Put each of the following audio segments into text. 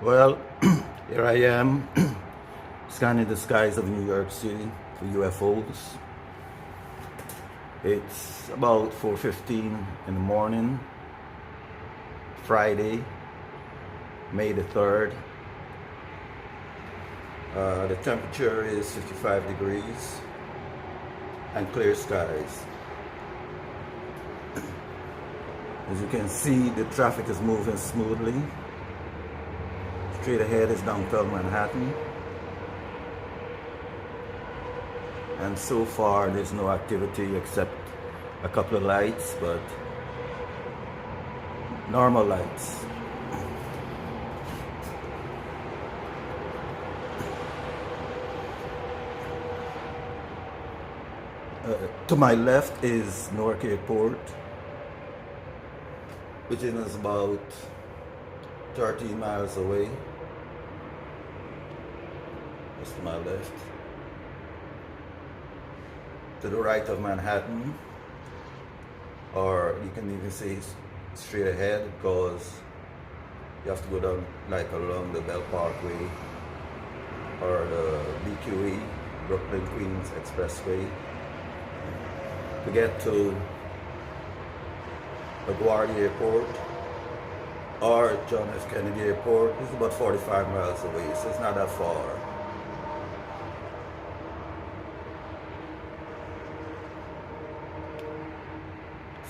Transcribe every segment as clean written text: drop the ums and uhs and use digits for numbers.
Well, here I am, scanning the skies of New York City for UFOs. It's about 4:15 in the morning, Friday, May the 3rd. The temperature is 55 degrees and clear skies. As you can see, the traffic is moving smoothly. Straight ahead is downtown Manhattan. And so far there's no activity except a couple of lights, but normal lights. To my left is Newark Airport, which is about 13 miles away. That's to my left. To the right of Manhattan, or you can even say straight ahead, because you have to go down like along the Bell Parkway or the BQE, Brooklyn Queens Expressway, to get to LaGuardia Airport or John F. Kennedy Airport. It's about 45 miles away, so it's not that far.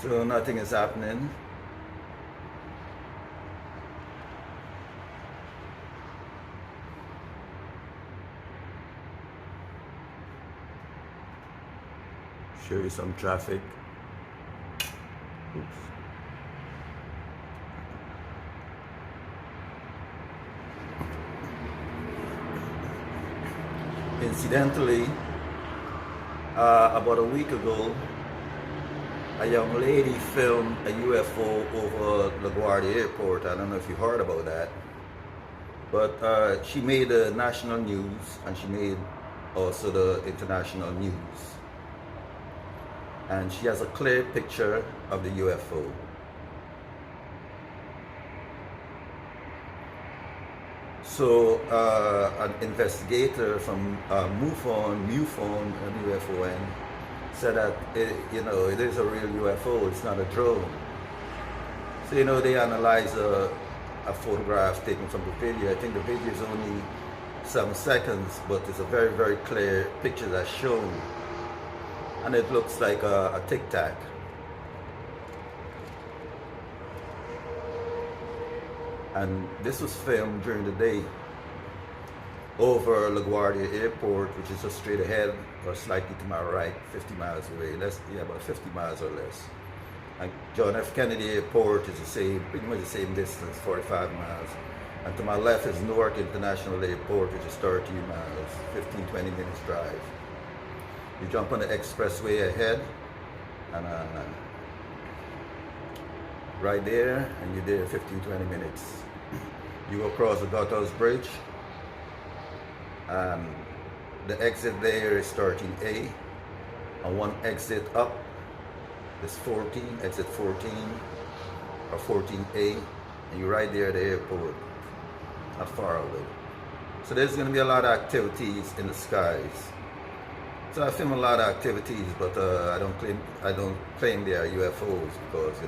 So nothing is happening. Show you some traffic. Oops. Incidentally, about a week ago, a young lady filmed a UFO over LaGuardia Airport. I don't know if you heard about that, but she made the national news and she made also the international news. And she has a clear picture of the UFO. So an investigator from MUFON, and UFON, said that it is a real UFO, it's not a drone. So they analyze a photograph taken from the video. I think the video is only 7 seconds, but it's a very, very clear picture that's shown, and it looks like a Tic Tac. And this was filmed during the day over LaGuardia Airport, which is just straight ahead or slightly to my right, 50 miles away, about 50 miles or less. And John F. Kennedy Airport is pretty much the same distance, 45 miles. And to my left is Newark International Airport, which is 13 miles, 15, 20 minutes drive. You jump on the expressway ahead, and right there, and you're there 15, 20 minutes. You go across the Gotthard's Bridge, and the exit there is 13A, and one exit up is 14, exit 14, or 14A, and you're right there at the airport, not far away. So there's going to be a lot of activities in the skies. So I film a lot of activities, but I don't claim they are UFOs, because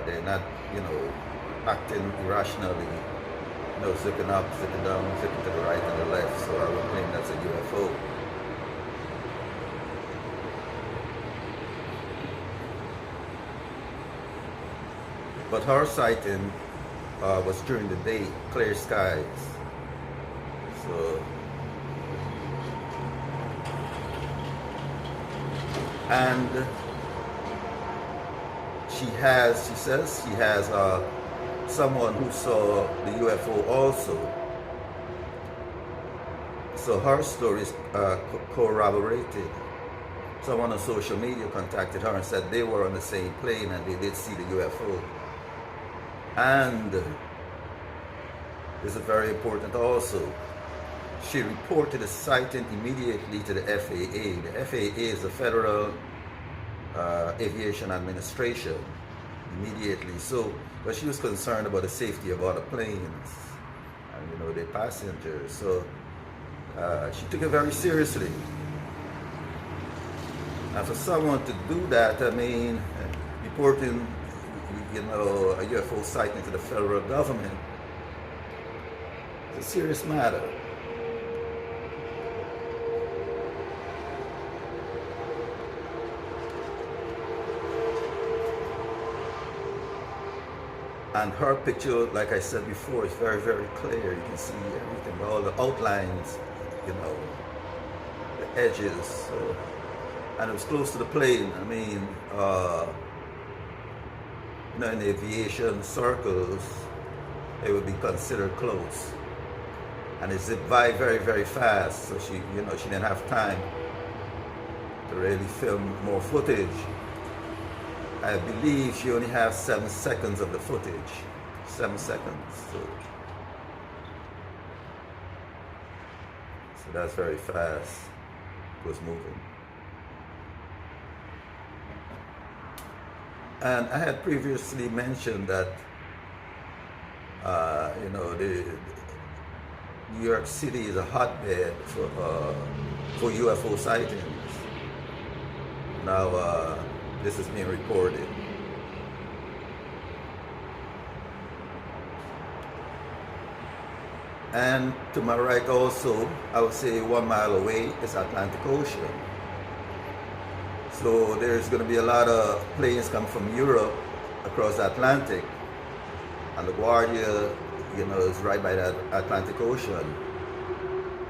they're not acting irrationally, zipping up, zipping down, zipping to the right and the left. So I would claim that's a UFO. But her sighting was during the day, clear skies. So, and she says she has someone who saw the UFO also. So her story is corroborated. Someone on social media contacted her and said they were on the same plane and they did see the UFO. And this is very important also. She reported the sighting immediately to the FAA. The FAA is the Federal Aviation Administration. immediately. So, but she was concerned about the safety of other planes and, you know, their passengers. So she took it very seriously. And for someone to do that, I mean, reporting, you know, a UFO sighting to the federal government, it's a serious matter. And her picture, like I said before, is very, very clear. You can see everything, all the outlines, you know, the edges. So, and it was close to the plane. I mean, you know, in the aviation circles, it would be considered close. And it zipped by very, very fast. So she, you know, she didn't have time to really film more footage. I believe she only has 7 seconds of the footage. 7 seconds. So that's very fast. It was moving. And I had previously mentioned that, you know, the New York City is a hotbed for UFO sightings. Now, this is being reported. And to my right also, I would say 1 mile away is Atlantic Ocean. So there's going to be a lot of planes coming from Europe across the Atlantic. And LaGuardia, you know, is right by the Atlantic Ocean.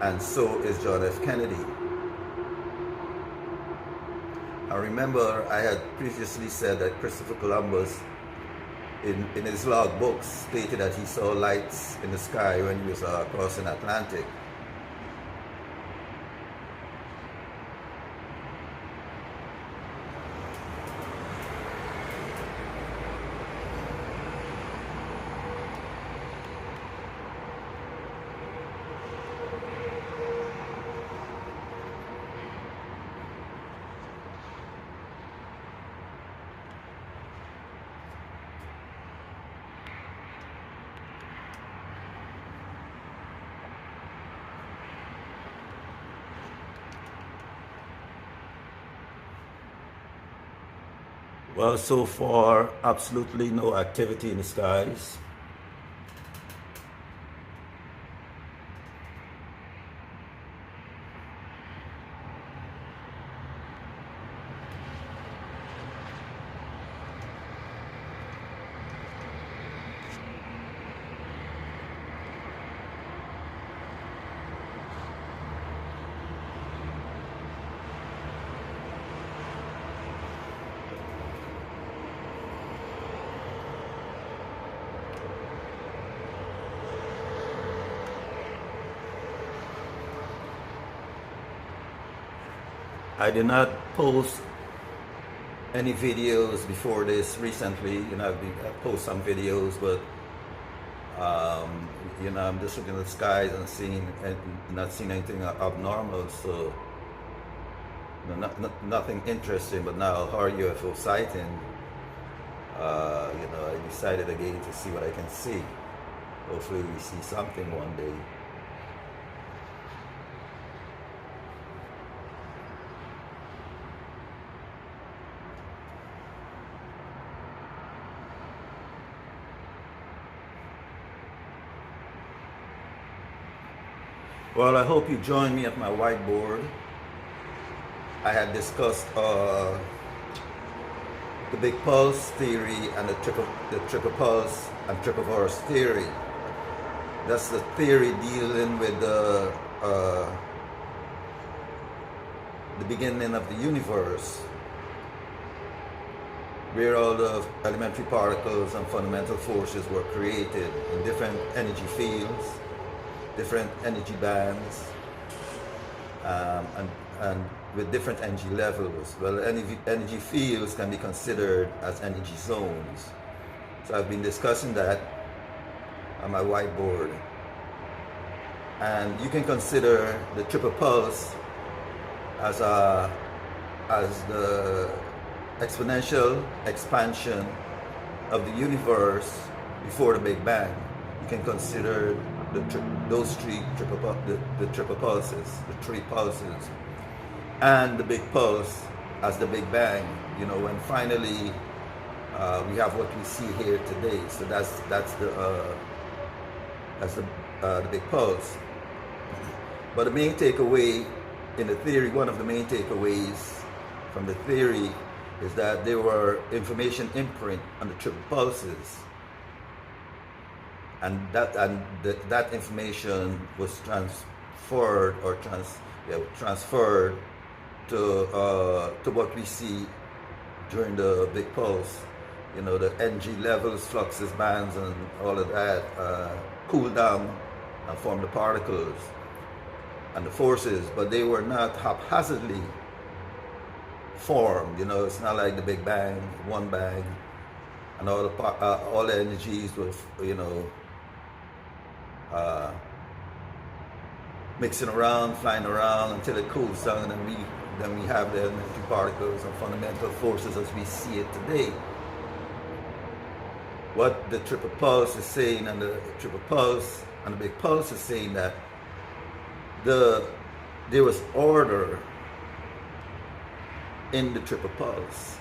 And so is John F. Kennedy. I remember I had previously said that Christopher Columbus, in his log books, stated that he saw lights in the sky when he was crossing the Atlantic. Well, so far, absolutely no activity in the skies. I did not post any videos before this recently. You know, I post some videos, but you know, I'm just looking at the skies and not seeing anything abnormal. So, you know, nothing interesting. But now, her UFO sighting, you know, I decided again to see what I can see. Hopefully, we see something one day. Well, I hope you join me at my whiteboard. I had discussed the big pulse theory and the triple pulse and tripleverse theory. That's the theory dealing with the beginning of the universe, where all the elementary particles and fundamental forces were created in different energy fields, different energy bands, and with different energy levels. Well, energy fields can be considered as energy zones. So I've been discussing that on my whiteboard. And you can consider the triple pulse as the exponential expansion of the universe before the Big Bang. You can consider those the triple pulses, the three pulses, and the big pulse as the Big Bang. You know, when finally we have what we see here today. So that's the big pulse. But the main takeaway in the theory, one of the main takeaways from the theory, is that there were information imprint on the triple pulses, and that information was transferred to what we see during the big pulse. You know, the energy levels, fluxes, bands, and all of that cool down and form the particles and the forces, but they were not haphazardly formed. You know, it's not like the Big Bang, one bang, and all the energies were, you know, mixing around, flying around until it cools down, and then we have the elementary particles and fundamental forces as we see it today. What the triple pulse is saying, and the triple pulse and the big pulse is saying, that there was order in the triple pulse.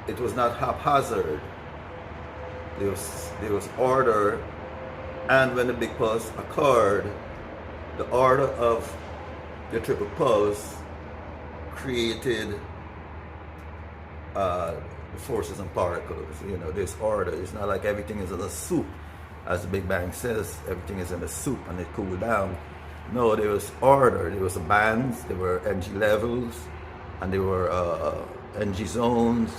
It was not haphazard. There was order, and when the big pulse occurred, the order of the triple pulse created the forces and particles. You know, there's order. It's not like everything is in a soup, as the Big Bang says, everything is in a soup and it cooled down. No, there was order. There was bands, there were energy levels, and there were energy zones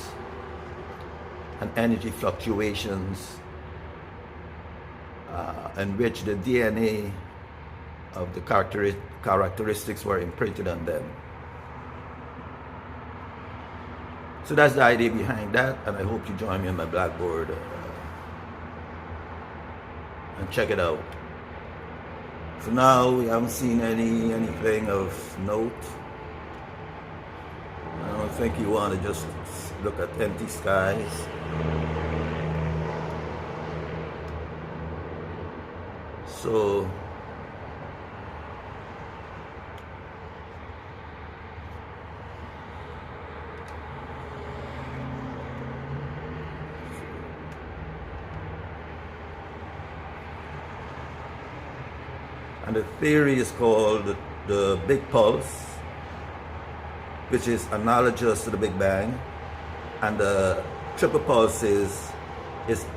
and energy fluctuations in which the DNA of the characteristics were imprinted on them. So that's the idea behind that, and I hope you join me on my Blackboard and check it out. For now, we haven't seen anything of note. I don't think you want to just look at empty skies. So and the theory is called the Big Pulse, which is analogous to the Big Bang, and the triple pulse is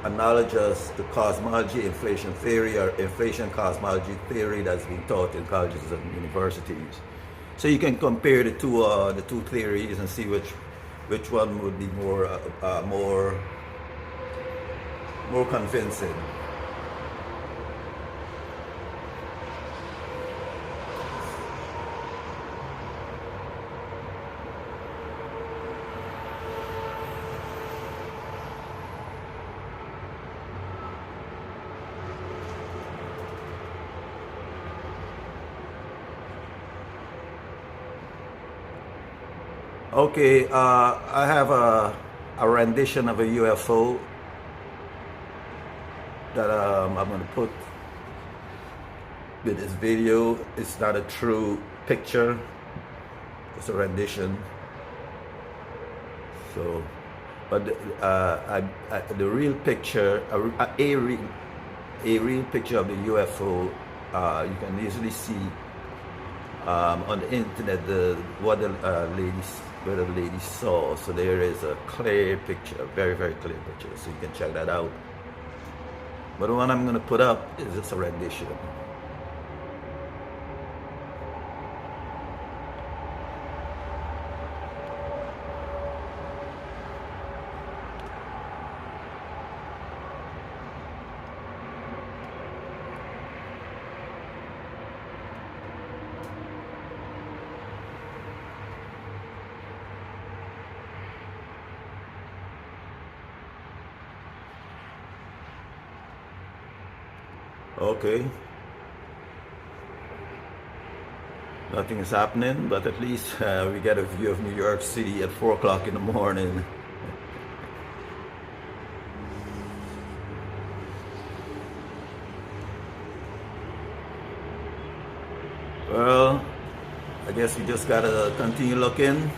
analogous to cosmology inflation theory, or inflation cosmology theory that's been taught in colleges and universities. So you can compare the two theories and see which one would be more convincing. Okay, I have a rendition of a UFO that I'm going to put with this video. It's not a true picture, it's a rendition. So, but the real picture, a real picture of the UFO, you can easily see on the internet what the lady saw. So there is a clear picture, a very, very clear picture, so you can check that out. But the one I'm going to put up is just a rendition. Okay, nothing is happening, but at least we get a view of New York City at 4 o'clock in the morning. guess we just gotta continue looking,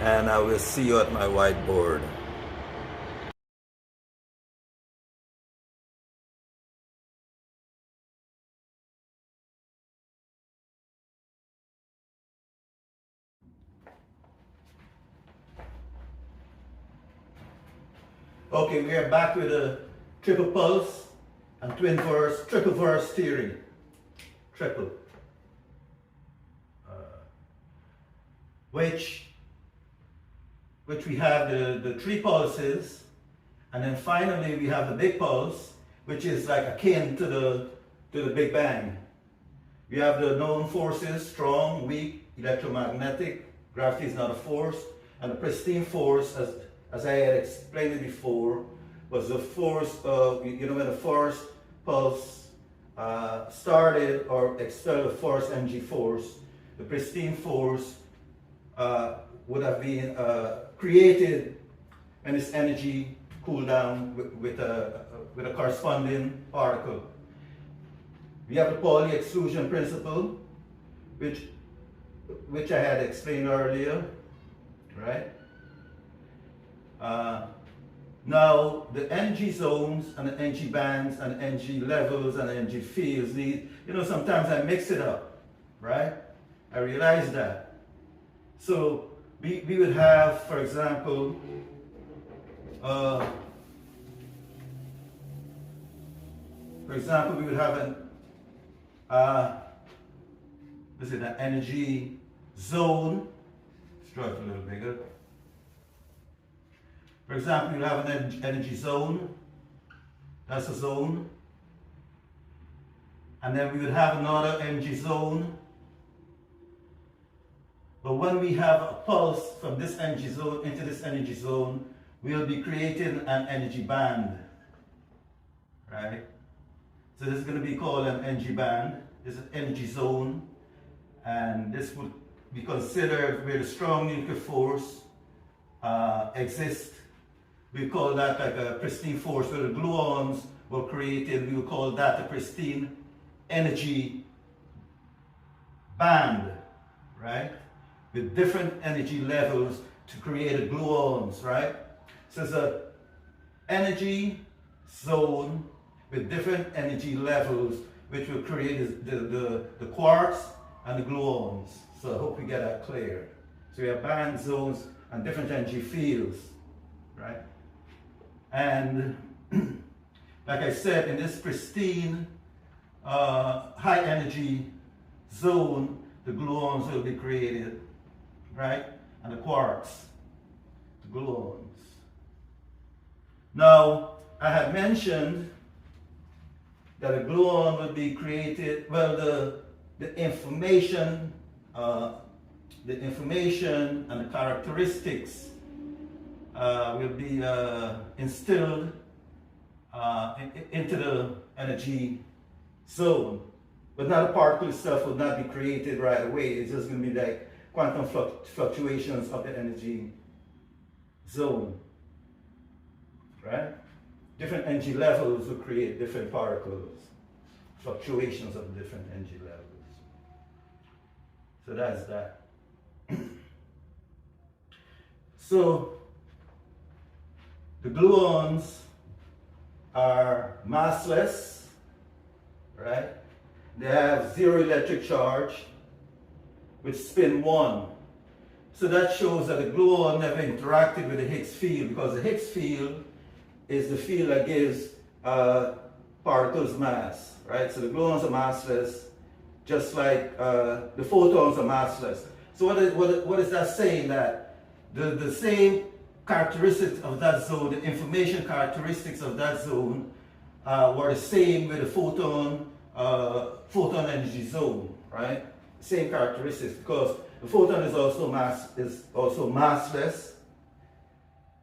and I will see you at my whiteboard. Okay, we are back with a triple pulse and tripleverse theory. Triple. Which we have the three pulses, and then finally we have the big pulse, which is like akin to the Big Bang. We have the known forces: strong, weak, electromagnetic. Gravity is not a force, and the pristine force, as I had explained it before, was the force of, when the first pulse started or expelled the first energy force, the pristine force would have been created when this energy cooled down with a corresponding particle. We have the Pauli exclusion principle, which I had explained earlier, right? Now, the energy zones and the energy bands and the energy levels and the energy fields sometimes I mix it up, right? I realize that. So we would have, for example, we would have an energy zone. Let's draw it a little bigger. For example, you have an energy zone. That's a zone. And then we would have another energy zone. But when we have a pulse from this energy zone into this energy zone, we'll be creating an energy band, right? So this is going to be called an energy band. This is an energy zone, and this would be considered where the strong nuclear force exists. We call that like a pristine force, where the gluons were created. We would call that a pristine energy band, right? With different energy levels to create the gluons, right? So it's an energy zone with different energy levels, which will create the quarks and the gluons. So I hope we get that clear. So we have band zones and different energy fields, right? And like I said, in this pristine high energy zone, the gluons will be created, right? And the quarks, the gluons. Now, I had mentioned that a gluon would be created, well, the information and the characteristics will be instilled into the energy zone. But now the particle itself will not be created right away. It's just going to be like quantum fluctuations of the energy zone, right? Different energy levels will create different particles, fluctuations of different energy levels. So that's that. So the gluons are massless, right? They have zero electric charge with spin 1. So that shows that the gluon never interacted with the Higgs field, because the Higgs field is the field that gives particles mass, right? So the gluons are massless, just like the photons are massless. So what is that saying? That the same characteristics of that zone, the information characteristics of that zone, were the same with the photon energy zone, right? Same characteristics, because the photon is also massless,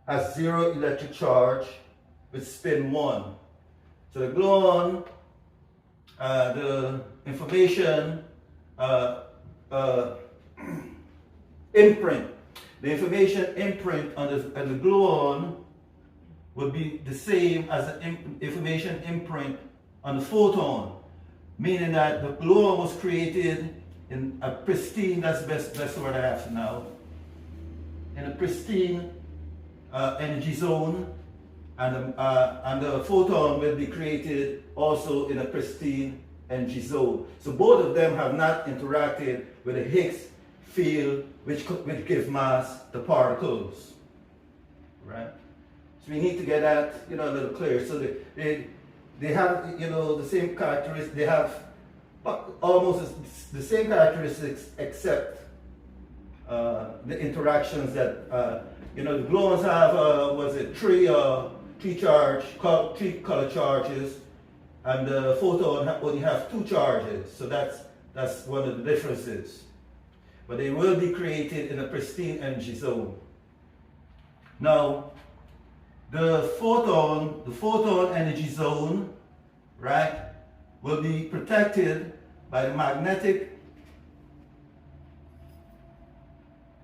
has zero electric charge with spin 1. So the gluon, the information imprint, the information imprint on the gluon would be the same as the information imprint on the photon, meaning that the gluon was created in a pristine, that's the best word I have now, in a pristine energy zone, and the photon will be created also in a pristine energy zone. So both of them have not interacted with the Higgs field, which give mass to particles, right? So we need to get that, a little clear. So they have, the same characteristics. They have almost the same characteristics, except the interactions that the gluons have. Three color charges, and the photon only have 2 charges. So that's one of the differences. But they will be created in a pristine energy zone. Now, the photon energy zone, right, will be protected by the magnetic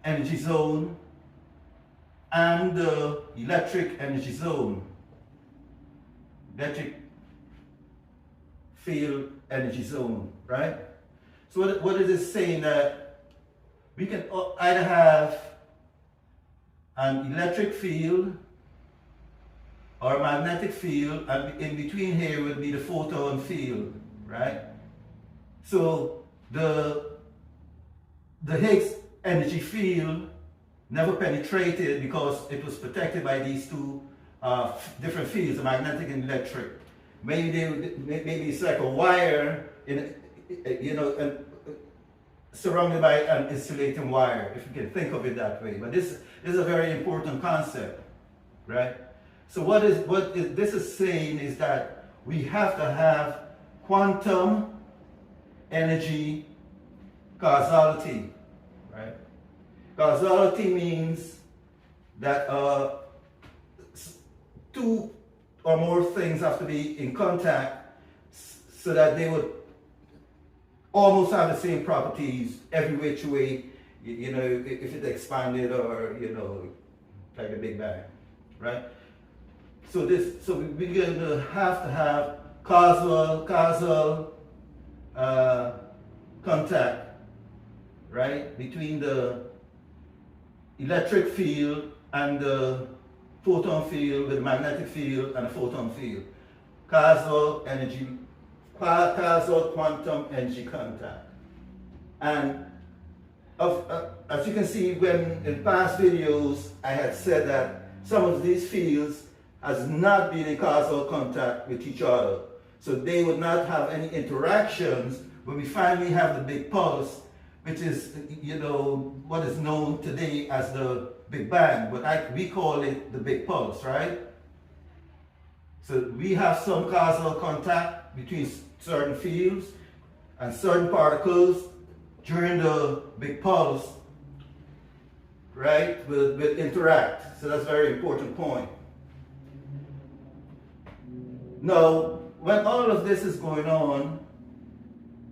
energy zone and the electric energy zone, electric field energy zone, right? So what is it saying? That we can either have an electric field or a magnetic field, and in between here will be the photon field, right? So the Higgs energy field never penetrated because it was protected by these 2 different fields, the magnetic and electric. Maybe it's like a wire surrounded by an insulating wire, if you can think of it that way. But this is a very important concept, right? So what this is saying is that we have to have quantum energy causality, right? Causality means that 2 or more things have to be in contact so that they would almost have the same properties every which way, if it expanded or, like a Big Bang, right? So we're going to have causal contact, right, between the electric field and the photon field, with the magnetic field and the photon field. Causal quantum energy contact. And as you can see, when in past videos I had said that some of these fields has not been in causal contact with each other. So they would not have any interactions when we finally have the big pulse, which is, what is known today as the Big Bang, but we call it the big pulse, right? So we have some causal contact between certain fields and certain particles during the big pulse, right, will interact. So that's a very important point. Now, when all of this is going on,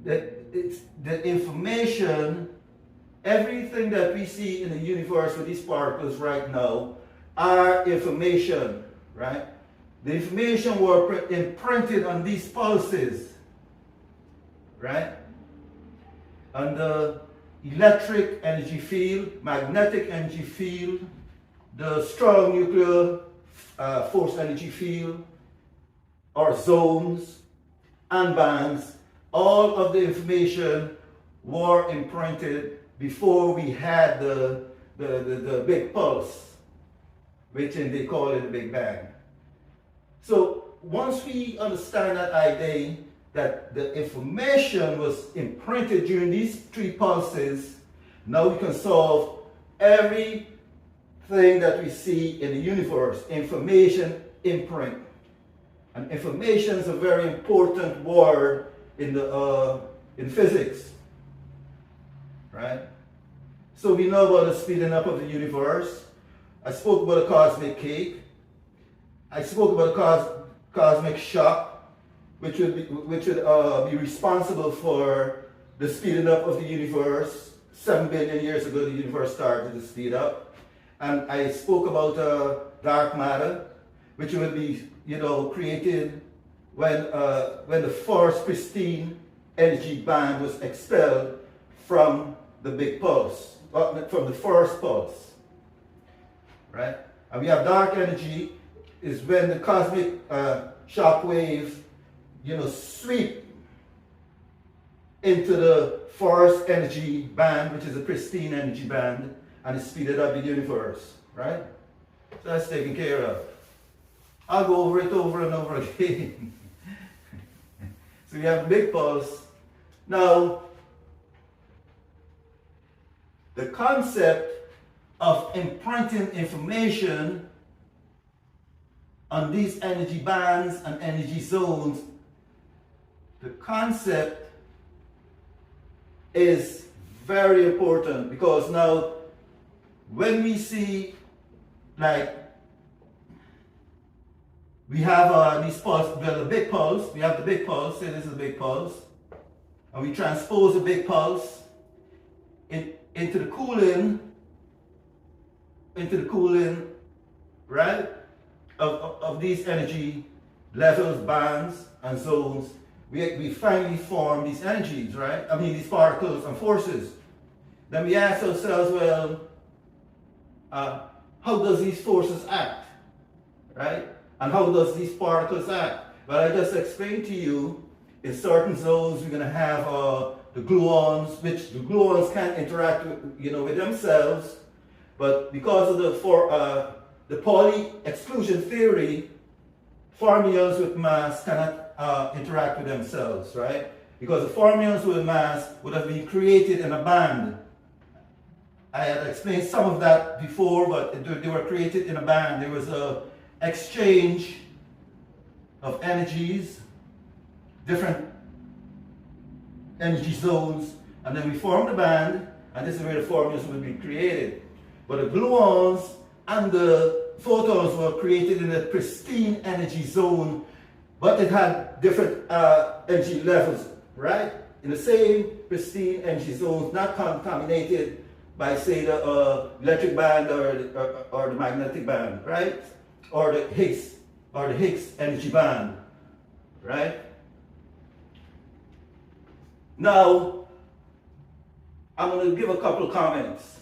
the information, everything that we see in the universe with these particles right now are information, right? The information were imprinted on these pulses, right? On the electric energy field, magnetic energy field, the strong nuclear force energy field, or zones and bands, all of the information were imprinted before we had the big pulse, which they call it the Big Bang. So once we understand that idea, that the information was imprinted during these 3 pulses, now we can solve everything that we see in the universe. Information imprint. And information is a very important word in physics, right? So we know about the speeding up of the universe. I spoke about the cosmic cake. I spoke about the cosmic shock, which would be responsible for the speeding up of the universe. 7 billion years ago, the universe started to speed up. And I spoke about dark matter, which will be, created when the first pristine energy band was expelled from the big pulse, from the first pulse, right? And we have dark energy is when the cosmic shock wave, sweep into the first energy band, which is a pristine energy band, and it speeded up the universe, right? So that's taken care of. I'll go over it over and over again. So we have big pulse. Now, the concept of imprinting information on these energy bands and energy zones, the concept is very important, because now when we see, like, we have these pulse, well, the big pulse, we have the big pulse, say this is a big pulse, and we transpose the big pulse into the cooling, right, of these energy levels, bands, and zones. We finally form these energies, right? I mean, these particles and forces. Then we ask ourselves, well, how does these forces act, right? And how does these particles act? Well, I just explained to you, in certain zones, we're going to have the gluons, which the gluons can't interact with themselves, but because of the Pauli exclusion theory, fermions with mass cannot interact with themselves, right? Because the fermions with mass would have been created in a band. I had explained some of that before, but they were created in a band. There was a exchange of energies, different energy zones, and then we formed a band, and this is where the fermions would be created. But the gluons and the photons were created in a pristine energy zone, but it had different energy levels, right? In the same pristine energy zones, not contaminated by, say, the electric band or the magnetic band, right? Or the Higgs energy band, right? Now, I'm going to give a couple of comments.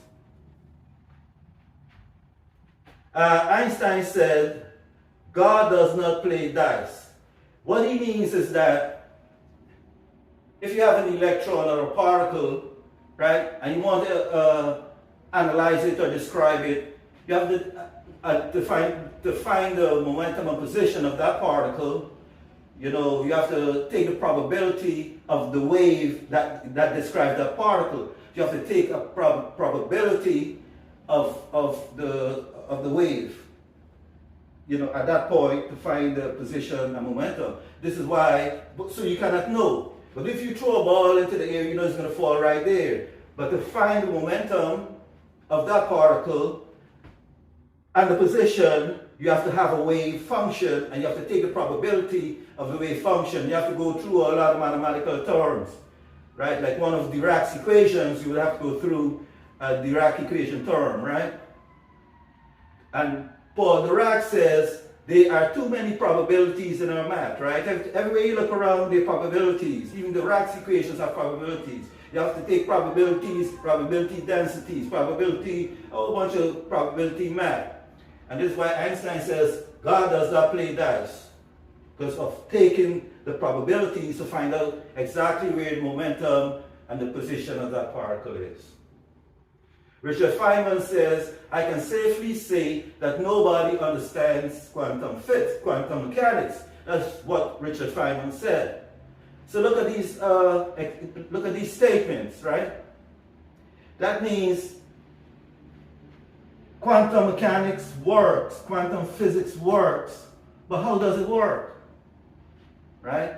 Einstein said, God does not play dice. What he means is that if you have an electron or a particle, right, and you want to analyze it or describe it, you have to find the momentum and position of that particle. You have to take the probability of the wave that describes that particle. You have to take a probability of the wave, at that point, to find the position and momentum. This is why, so you cannot know. But if you throw a ball into the air, it's going to fall right there. But to find the momentum of that particle and the position, you have to have a wave function, and you have to take the probability of the wave function. You have to go through a lot of mathematical terms, right? Like one of Dirac's equations, you would have to go through a Dirac equation term, right? And Paul Dirac says there are too many probabilities in our math, right? Everywhere you look around, there are probabilities. Even Dirac's equations have probabilities. You have to take probabilities, probability densities, probability, a whole bunch of probability math. And this is why Einstein says God does not play dice, because of taking the probabilities to find out exactly where the momentum and the position of that particle is. Richard Feynman says, I can safely say that nobody understands quantum mechanics. That's what Richard Feynman said. So look at these statements, right? That means quantum mechanics works, quantum physics works, but how does it work, right?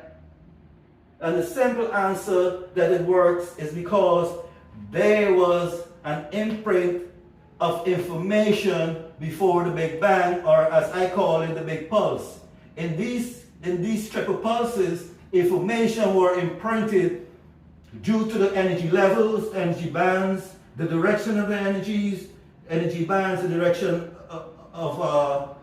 And the simple answer that it works is because there was an imprint of information before the Big Bang, or as I call it, the Big Pulse. In these triple pulses, information were imprinted due to the energy levels, energy bands, the direction of the energy bands, the direction of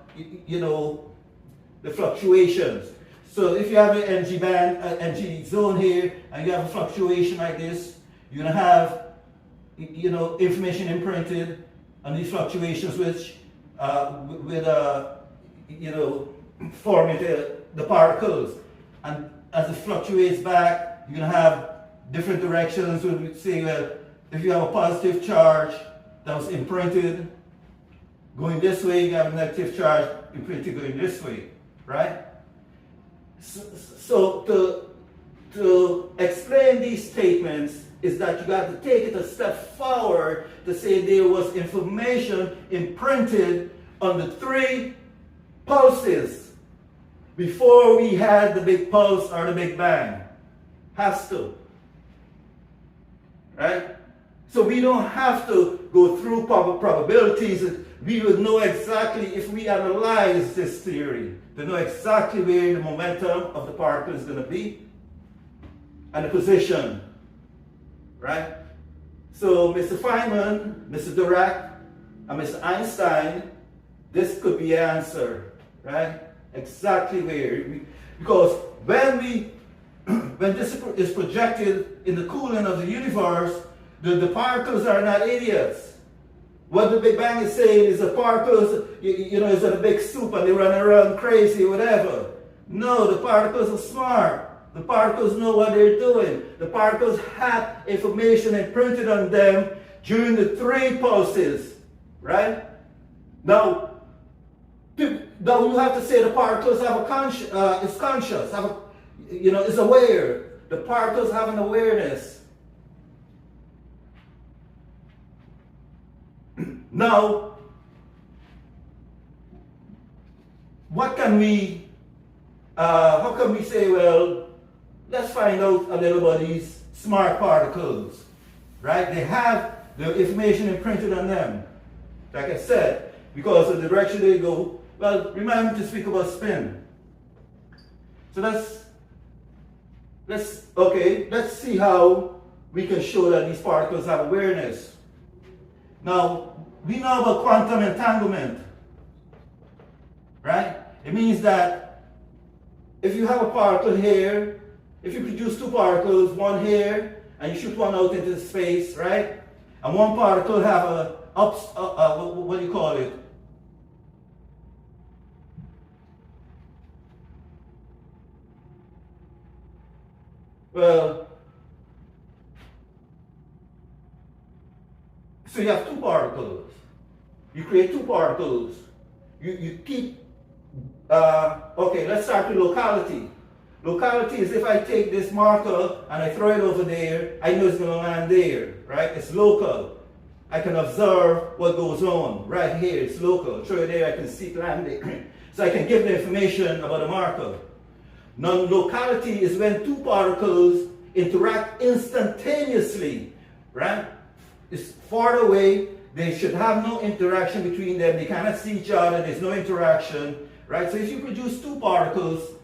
the fluctuations. So if you have an energy band, energy zone here, and you have a fluctuation like this, you're going to have, information imprinted on these fluctuations, which forming the particles. And as it fluctuates back, you're going to have different directions. We would say, well, if you have a positive charge that was imprinted going this way, you have a negative charge imprinted going this way, right? So to explain these statements is that you got to take it a step forward to say there was information imprinted on the 3 pulses before we had the big pulse or the big bang. Has to. Right? So we don't have to go through probabilities. We would know exactly, if we analyze this theory, to know exactly where the momentum of the particle is going to be and the position. Right? So Mr. Feynman, Mr. Dirac, and Mr. Einstein, this could be an answer. Right? Exactly where. Because when this is projected in the cooling of the universe, the particles are not idiots. What the Big Bang is saying is the particles, is in a big soup and they run around crazy, whatever. No, the particles are smart. The particles know what they're doing. The particles have information imprinted on them during the 3 pulses, right? Now you have to say the particles have is conscious, is aware. The particles have an awareness. Now, how can we say, well, let's find out a little about these smart particles, right? They have the information imprinted on them, like I said, because of the direction they go. Well, remind me to speak about spin. So let's see how we can show that these particles have awareness. Now, we know about quantum entanglement, right? It means that if you have a particle here, if you produce 2 particles, one here, and you shoot one out into space, right? And one particle have what do you call it? Well, so you have 2 particles. You create 2 particles. You keep, okay, let's start with locality. Locality is if I take this marker and I throw it over there, I know it's going to land there, right? It's local. I can observe what goes on right here. It's local. Throw it there, I can see it landing. So I can give the information about the marker. Non-locality is when 2 particles interact instantaneously, right? It's far away. They should have no interaction between them. They cannot see each other. There's no interaction, right? So if you produce 2 particles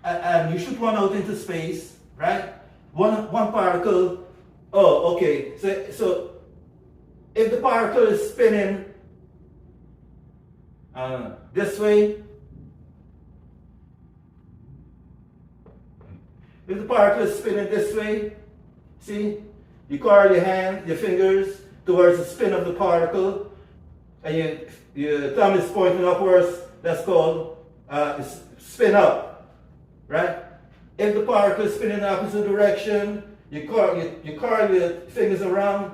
and you shoot one out into space, right? One particle. Oh, okay. So if the particle is spinning this way, if the particle is spinning this way, see, you curl your fingers towards the spin of the particle, and your thumb is pointing upwards. That's called spin up, right? If the particle is spinning in the opposite direction, you curl your fingers around,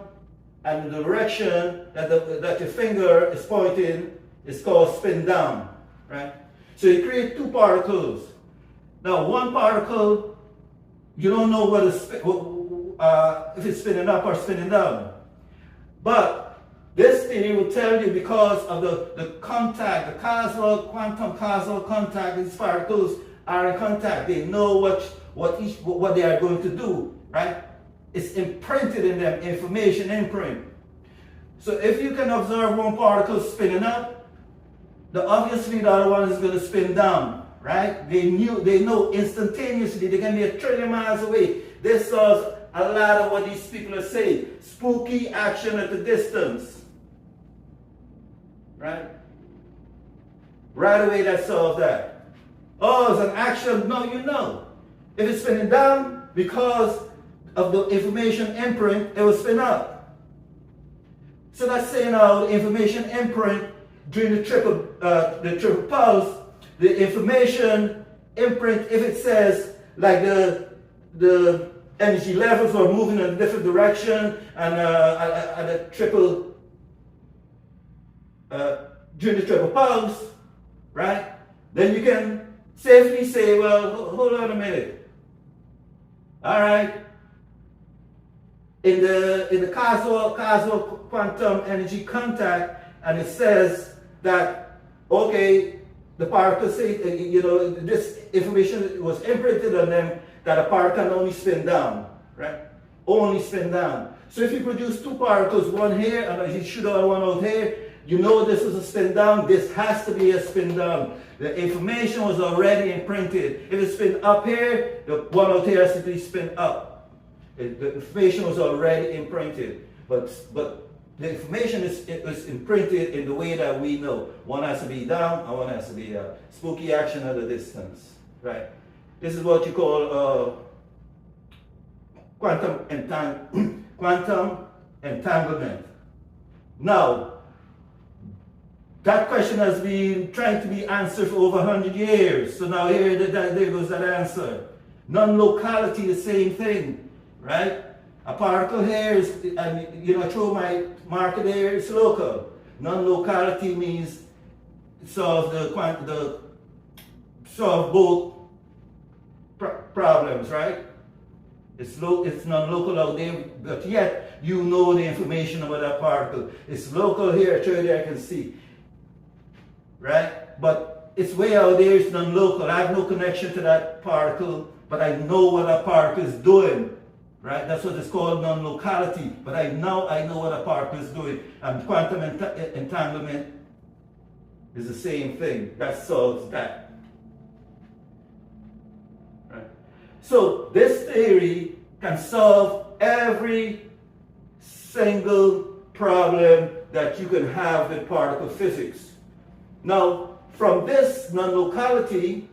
and the direction that your finger is pointing is called spin down, right? So you create 2 particles. Now, one particle, you don't know what if it's spinning up or spinning down. But this theory will tell you, because of the contact, the quantum causal contact, these particles are in contact. They know what they are going to do, right? It's imprinted in them, information imprint. So if you can observe one particle spinning up, obviously the other one is going to spin down, right? They know instantaneously. They can be 1 trillion miles away. This solves a lot of what these people are saying. Spooky action at a distance, right? Right away that solves that. Oh, it's an action. No, you know. If it's spinning down, because of the information imprint, it will spin up. So that's saying now the information imprint during the triple pulse, the information imprint, if it says like the energy levels are moving in a different direction and at a triple during the triple pulse, right? Then you can safely say, well, hold on a minute. All right. In the causal quantum energy contact, and it says that, okay, the particles say, this information was imprinted on them that a particle can only spin down, right? Only spin down. So if you produce two particles, one here and you shoot out one out here, you know this is a spin down. This has to be a spin down. The information was already imprinted. If it's spin up here, the one out here has to be spin up. The information was already imprinted, but the information is imprinted in the way that we know. One has to be down, and one has to be up. Spooky action at a distance, right? This is what you call quantum entanglement. Now, that question has been trying to be answered for over 100 years. So now there goes that answer. Non-locality, the same thing. Right? A particle here is, and through my marker there, it's local. Non-locality means solve both problems, right? It's non-local out there, but yet you know the information about that particle. It's local here, through there I can see, right? But it's way out there, it's non-local. I have no connection to that particle, but I know what that particle is doing. Right? That's what it's called, non-locality. But I know what a particle is doing. And quantum entanglement is the same thing. That solves that. Right? So this theory can solve every single problem that you can have with particle physics. Now, from this non-locality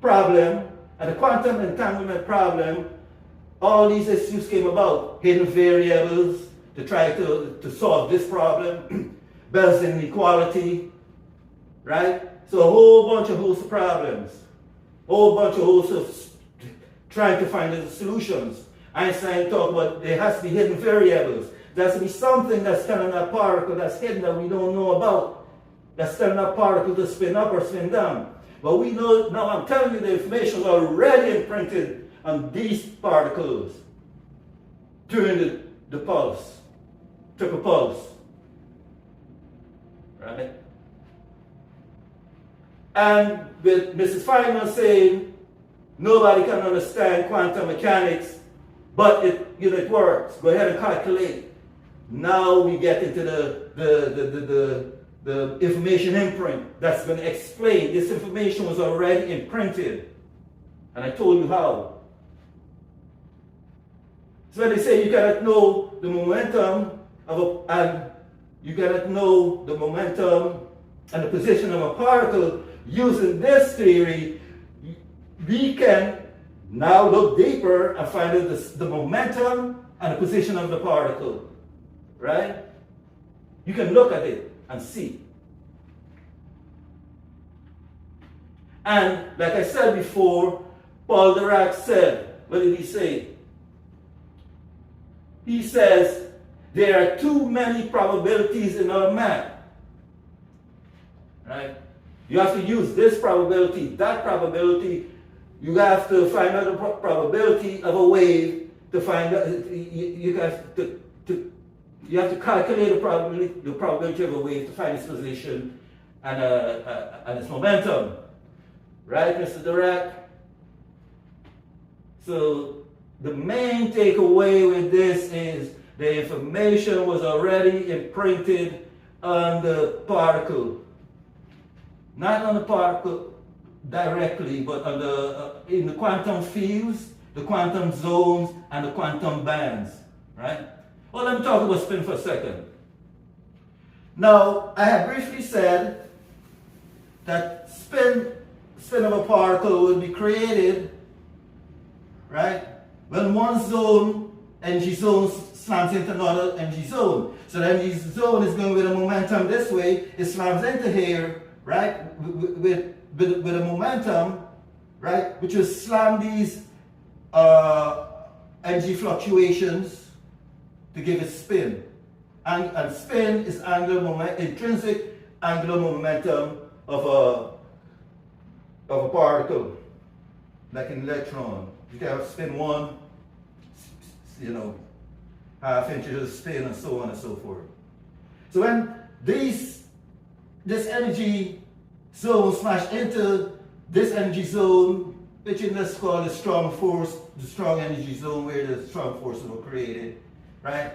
problem and the quantum entanglement problem, all these issues came about. Hidden variables to try to solve this problem, Bell's inequality, right? So a whole bunch of problems, host of trying to find the solutions. Einstein talked about there has to be hidden variables. There has to be something that's telling that particle that's hidden that we don't know about, that's telling that particle to spin up or spin down. But we know, now I'm telling you the information is already imprinted on these particles during the pulse, triple pulse, right? And with Mrs. Feynman saying nobody can understand quantum mechanics, but it works. Go ahead and calculate. Now we get into the information imprint that's going to explain. This information was already imprinted, and I told you how. So when they say you cannot know the momentum and the position of a particle using this theory, we can now look deeper and find out the momentum and the position of the particle, right? You can look at it and see. And like I said before, Paul Dirac said, what did he say? He says, there are too many probabilities in our math. Right? You have to use this probability, that probability. You have to find out the probability of a wave to find out. You have to calculate the probability of a wave to find its position and its momentum. Right, Mr. Dirac? So the main takeaway with this is the information was already imprinted on the particle. Not on the particle directly, but on in the quantum fields, the quantum zones, and the quantum bands. Right? Well, let me talk about spin for a second. Now, I have briefly said that spin of a particle would be created, right, when one zone, energy zone, slams into another energy zone. So the energy zone is going with a momentum this way, it slams into here, right, with a momentum, right, which will slam these energy fluctuations to give it spin. And spin is intrinsic angular momentum of a particle, like an electron. You can have spin 1, half inches of spin, and so on and so forth. So when this energy zone smash into this energy zone, which in this called the strong force, the strong energy zone where the strong forces were created, right?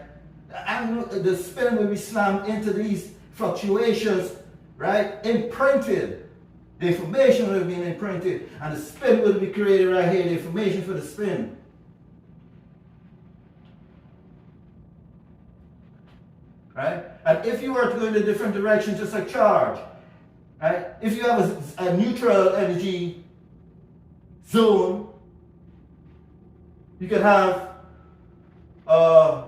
And the spin will be slammed into these fluctuations, right? Imprinted. The information will be imprinted, and the spin will be created right here, the information for the spin. Right? And if you were to go in a different direction, just like charge, right? If you have a neutral energy zone, you can have a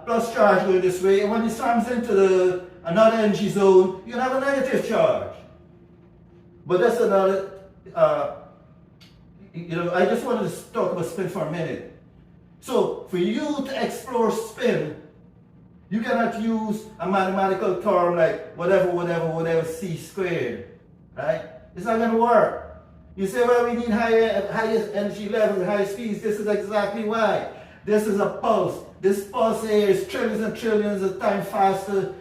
plus charge going this way, and when it slams into another energy zone, you can have a negative charge. But that's another, I just wanted to talk about spin for a minute. So for you to explore spin, you cannot use a mathematical term like whatever c squared, right? It's not going to work. You say, well, we need higher energy levels, higher speeds. This is exactly why. This is a pulse. This pulse here is trillions and trillions of times faster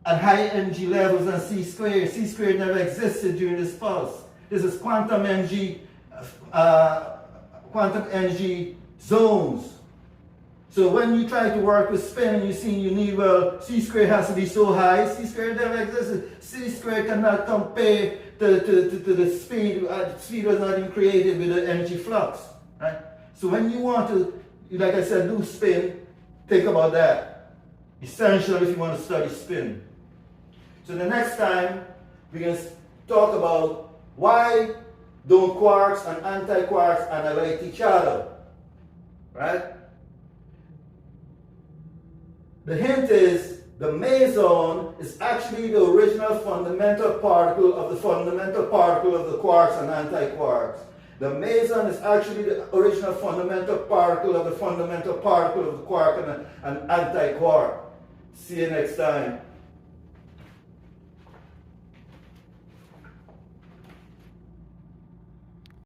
at higher energy levels than c squared. C squared never existed during this pulse. This is quantum energy zones. So when you try to work with spin and you see you need, well, c squared has to be so high. C squared never existed. C squared cannot compare to the speed. Speed was not even created with the energy flux, right? So when you want to, like I said, do spin, think about that. Essential if you want to study spin. So the next time we can talk about why don't quarks and anti-quarks annihilate each other, right? The hint is the meson is actually the original fundamental particle of the quarks and anti-quarks. The meson is actually the original fundamental particle of the fundamental particle of the quark and anti-quark. See you next time.